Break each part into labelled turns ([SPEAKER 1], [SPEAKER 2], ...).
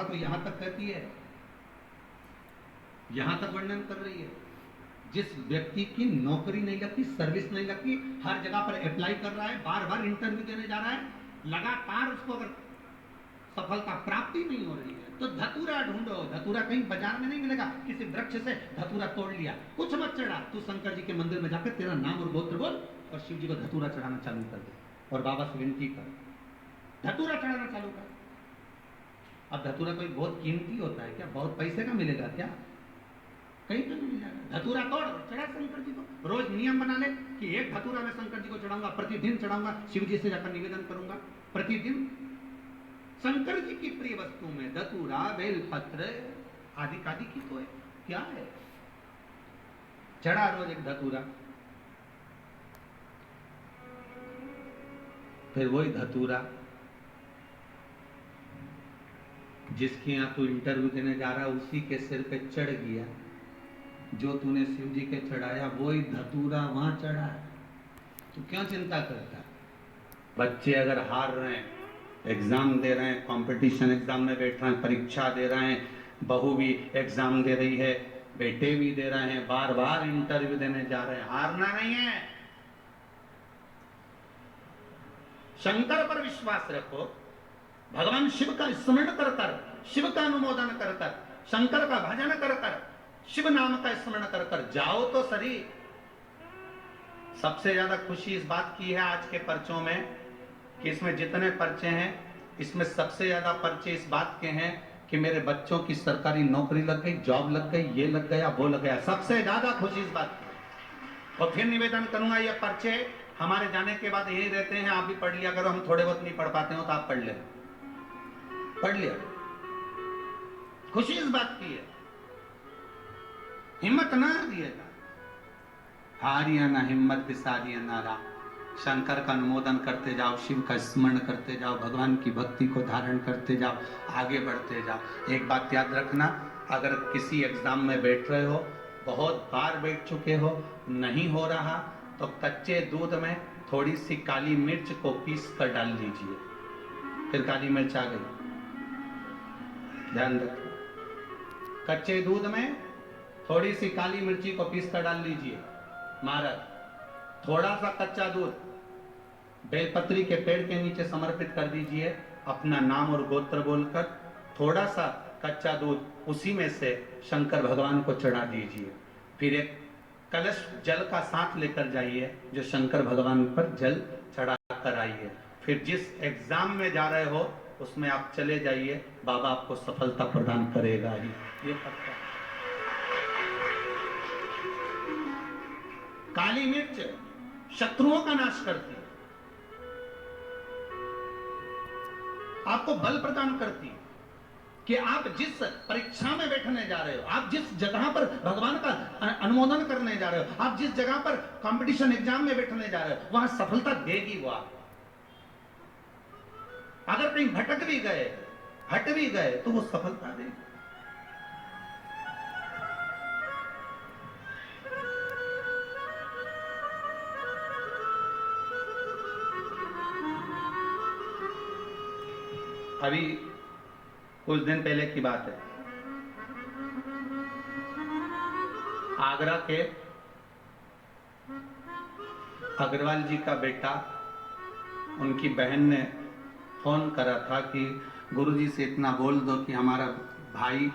[SPEAKER 1] तो यहां तक कहती है, यहां तक वर्णन कर रही है, जिस व्यक्ति की नौकरी नहीं लगती, सर्विस नहीं लगती, हर जगह पर अप्लाई कर रहा है, बार बार इंटरव्यू देने जा रहा है, लगातार उसको अगर सफलता प्राप्ति नहीं हो रही है तो धतूरा ढूंढो। धतूरा कहीं बाजार में नहीं मिलेगा, किसी वृक्ष से धतूरा तोड़ लिया, कुछ मत चढ़ा, तू शंकर जी के मंदिर में जाकर तेरा नाम और गोत्र बोल और शिव जी को धतूरा चढ़ाना चालू कर दे और बाबा से विनती कर, धतूरा चढ़ाना चालू कर। अब धतूरा कोई बहुत कीमती होता है क्या? बहुत पैसे का मिलेगा क्या? कहीं तो नहीं मिल जाएगा। धतूरा तोड़ चढ़ा शंकर जी को। रोज नियम बना ले कि एक धतूरा मैं शंकर जी को चढ़ाऊंगा, प्रतिदिन चढ़ाऊंगा, शिव जी से जाकर निवेदन करूंगा प्रतिदिन। शंकर जी की प्रिय वस्तु में धतूरा, बेलपत्र आदि आदि की तो है, क्या है? चढ़ा रोज एक धतूरा। फिर वही धतूरा जिसके यहां तू इंटरव्यू देने जा रहा है उसी के सिर पे चढ़ गया, जो तूने शिव जी के चढ़ाया वही धतूरा वहां चढ़ा है, तू क्यों चिंता करता? बच्चे अगर हार रहे हैं, एग्जाम दे रहे हैं, कंपटीशन एग्जाम में बैठ रहे हैं, परीक्षा दे रहे हैं, बहू भी एग्जाम दे रही है, बेटे भी दे रहे हैं, बार बार इंटरव्यू देने जा रहे हैं, हारना नहीं है। शंकर पर विश्वास रखो, भगवान शिव का स्मरण कर कर, शिव का अनुमोदन कर कर, शंकर का भजन कर कर, शिव नाम का स्मरण कर कर जाओ तो सही। सबसे ज्यादा खुशी इस बात की है आज के पर्चों में कि इसमें जितने पर्चे हैं इसमें सबसे ज्यादा पर्चे इस बात के हैं कि मेरे बच्चों की सरकारी नौकरी लग गई, जॉब लग गई, ये लग गया, वो लग गया। सबसे ज्यादा खुशी इस बात की। और फिर निवेदन करूंगा, ये पर्चे हमारे जाने के बाद यही रहते हैं, आप भी पढ़ लिया करो। हम थोड़े बहुत नहीं पढ़ पाते हो तो आप पढ़ ले, पढ़ लिया। खुशी इस बात की है, हिम्मत ना दिएगा, हारिया ना हिम्मत पिसारिया नारा। शंकर का अनुमोदन करते जाओ, शिव का स्मरण करते जाओ, भगवान की भक्ति को धारण करते जाओ, आगे बढ़ते जाओ। एक बात याद रखना, अगर किसी एग्जाम में बैठ रहे हो, बहुत बार बैठ चुके हो, नहीं हो रहा, तो कच्चे दूध में थोड़ी सी काली मिर्च को पीस कर डाल लीजिए। फिर काली मिर्च आ गई, ध्यान रखो। कच्चे दूध में थोड़ी सी काली मिर्ची को पीस कर डाल लीजिए। महाराज, थोड़ा सा कच्चा दूध बेलपत्री के पेड़ के नीचे समर्पित कर दीजिए, अपना नाम और गोत्र बोलकर। थोड़ा सा कच्चा दूध उसी में से शंकर भगवान को चढ़ा दीजिए। फिर एक कलश जल का साथ लेकर जाइए, जो शंकर भगवान पर जल चढ़ा कर आइए। फिर जिस एग्जाम में जा रहे हो उसमें आप चले जाइए, बाबा आपको सफलता प्रदान करेगा ही, ये पक्का। काली मिर्च शत्रुओं का नाश करती है, आपको बल प्रदान करती है कि आप जिस परीक्षा में बैठने जा रहे हो, आप जिस जगह पर भगवान का अनुमोदन करने जा रहे हो, आप जिस जगह पर कंपटीशन एग्जाम में बैठने जा रहे हो, वहां सफलता देगी वो आपको। अगर कहीं भटक भी गए, हट भी गए, तो वो सफलता देगी। अभी कुछ दिन पहले की बात है, आगरा के अग्रवाल जी का बेटा, उनकी बहन ने फोन करा था कि गुरुजी से इतना बोल दो कि हमारा भाई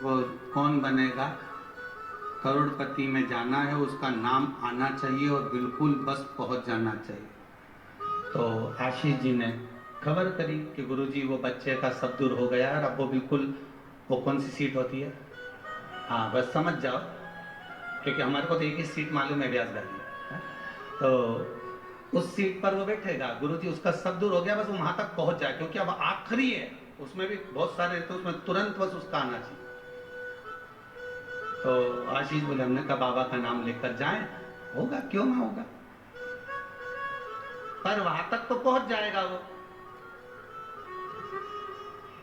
[SPEAKER 1] वो कौन बनेगा, करोड़पति में जाना है, उसका नाम आना चाहिए और बिल्कुल बस पहुंच जाना चाहिए। तो आशीष जी ने खबर करी कि गुरुजी वो बच्चे का सब दूर हो गया है, अब वो बिल्कुल, वो कौन सी सीट होती है, हाँ बस समझ जाओ, क्योंकि हमारे को तो एक ही सीट मालूम है, व्यासगादी, तो उस सीट पर वो बैठेगा। गुरुजी उसका सब दूर हो गया, बस वो वहां तक पहुंच जाए, क्योंकि अब आखिरी है, उसमें भी बहुत सारे, तो उसमें तुरंत बस उसका आना चाहिए। तो आशीष बोले, हमने कहा बाबा का नाम लेकर जाएं, होगा, क्यों ना होगा, पर वहां तक तो पहुंच जाएगा वो।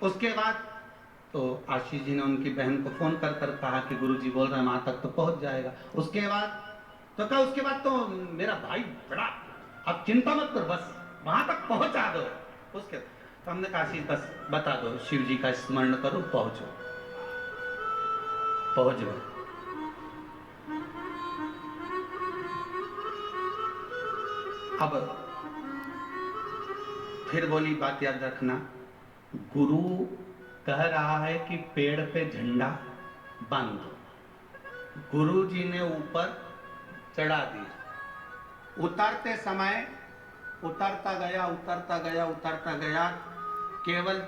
[SPEAKER 1] उसके बाद तो आशीष जी ने उनकी बहन को फोन कर कर कहा कि गुरुजी बोल रहे हैं वहां तक तो पहुंच जाएगा। उसके बाद तो कहा, उसके बाद तो मेरा भाई बड़ा, अब चिंता मत करो, बस वहां तक पहुंचा दो। उसके तो हमने कहा आशीष बस बता दो, शिव जी का स्मरण करो, पहुंचो। पहुंच गए। अब फिर बोली बात याद रखना, गुरु कह रहा है कि पेड़ पे झंडा बांध दो। गुरु जी ने ऊपर चढ़ा दिया। उतरते समय उतरता गया, उतरता गया, उतरता गया, केवल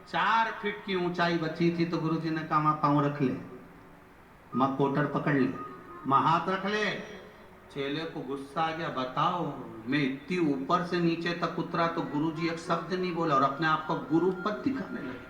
[SPEAKER 1] 4 फीट की ऊंचाई बची थी। तो गुरु जी ने कहा मां पांव रख ले, मां कोटर पकड़ ले, मां हाथ रख ले। चेले को गुस्सा आ गया, बताओ मैं इतनी ऊपर से नीचे तक उतरा तो गुरुजी एक शब्द नहीं बोला और अपने आप को गुरु पद दिखाने लगे।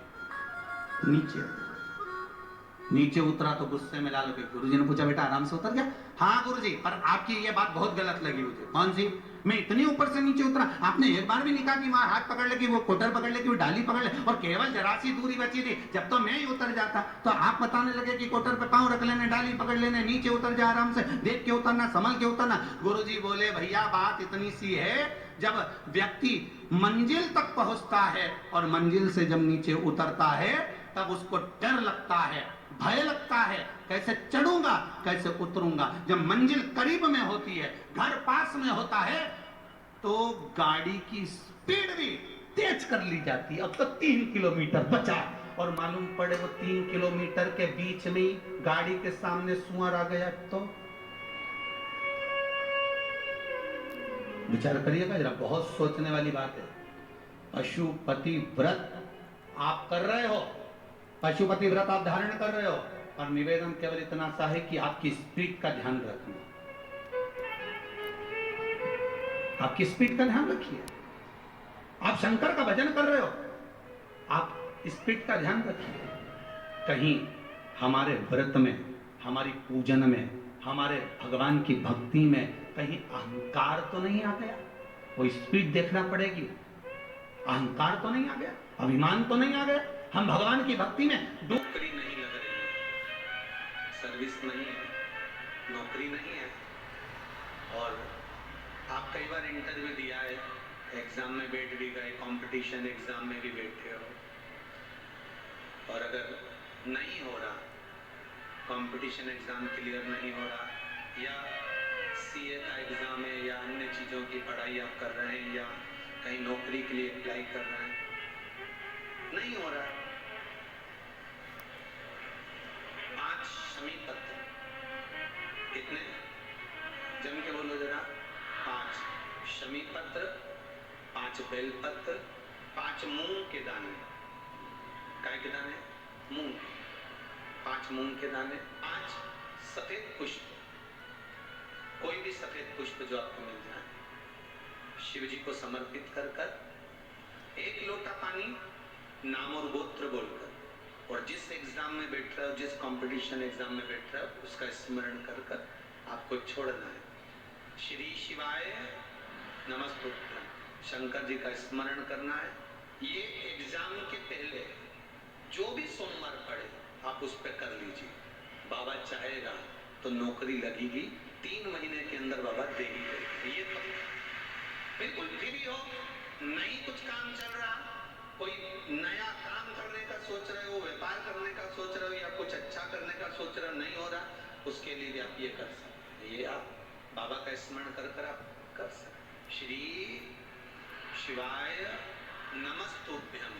[SPEAKER 1] नीचे उतरा तो गुस्से में ला लगे। गुरुजी ने पूछा बेटा आराम से उतर गया? हाँ गुरुजी, पर आपकी ये बात बहुत गलत लगी मुझे। कौन सी? मैं इतनी ऊपर से नीचे उतरा, आपने एक बार भी नहीं कहा कि वहां हाथ पकड़ ले, कि वो कोटर पकड़ ले, कि वो डाली पकड़ ले, और केवल जरा सी दूरी बची थी। जब तो मैं ही उतर जाता तो आप बताने लगे कि कोटर पे पांव रख लेने, डाली पकड़ लेने, नीचे उतर जा आराम से, देख के उतरना, संभल के उतरना। गुरुजी बोले भैया बात इतनी सी है, जब व्यक्ति मंजिल तक पहुंचता है और मंजिल से जब नीचे उतरता है तब उसको डर लगता है, भय लगता है, कैसे चढ़ूंगा, कैसे उतरूंगा। जब मंजिल करीब में होती है, घर पास में होता है, तो गाड़ी की स्पीड भी तेज कर ली जाती है। अब तो 3 किलोमीटर बचा और मालूम पड़े वो 3 किलोमीटर के बीच में गाड़ी के सामने सुअर आ गया, तो विचार करिएगा जरा, बहुत सोचने वाली बात है। पशुपति व्रत आप कर रहे हो, पशुपति व्रत आप धारण कर रहे हो, और निवेदन केवल इतना सा है कि आपकी स्पीड का ध्यान रखना, आपकी स्पीड का ध्यान रखिए। आप शंकर का भजन कर रहे हो, आप स्पीड का ध्यान रखिए। कहीं हमारे व्रत में, हमारी पूजन में, हमारे भगवान की भक्ति में कहीं अहंकार तो नहीं आ गया? वो स्पीड देखना पड़ेगी। अहंकार तो नहीं आ गया, अभिमान तो नहीं आ गया? हम भगवान की भक्ति में नौकरी नहीं लग रही है, सर्विस नहीं है, नौकरी नहीं है, और आप कई बार इंटरव्यू दिया है, एग्जाम में बैठ भी गए, कंपटीशन एग्जाम में भी बैठे हो, और अगर नहीं हो रहा, कंपटीशन एग्जाम क्लियर नहीं हो रहा, या सीए का एग्जाम है, या अन्य चीज़ों की पढ़ाई आप कर रहे हैं, या कहीं नौकरी के लिए अप्लाई कर रहे हैं, नहीं हो रहा। 5 शमी पत्र, कितने? जम के बोलो जरा। 5 शमी पत्र, 5 बेल पत्र, 5 मूंग के दाने। काय के दाने? मूंग। 5 मूंग के दाने, 5 सफेद पुष्प, कोई भी सफेद पुष्प जो आपको मिल जाए, शिव जी को समर्पित कर कर 1 लोटा पानी नाम और गोत्र बोलकर, और जिस एग्जाम में बैठ रहे हो, जिस कंपटीशन एग्जाम में बैठ रहे हो, उसका स्मरण कर कर आपको छोड़ना है। श्री शिवाय नमस्तुभ्यं, शंकर जी का स्मरण करना है। ये एग्जाम के पहले जो भी सोमवार पड़े आप उस पर कर लीजिए। बाबा चाहेगा तो नौकरी लगेगी, 3 महीने के अंदर बाबा दे ही देगा। ये तो बिल्कुल फ्री हो, नहीं कुछ काम चल रहा, कोई नया काम करने का सोच रहे हो, व्यापार करने का सोच रहे हो, या कुछ अच्छा करने का सोच रहे हो, नहीं हो रहा, उसके लिए भी आप ये कर सकते हैं। ये आप बाबा का स्मरण कर कर आप कर सकते। श्री शिवाय नमस्तुभ्यं।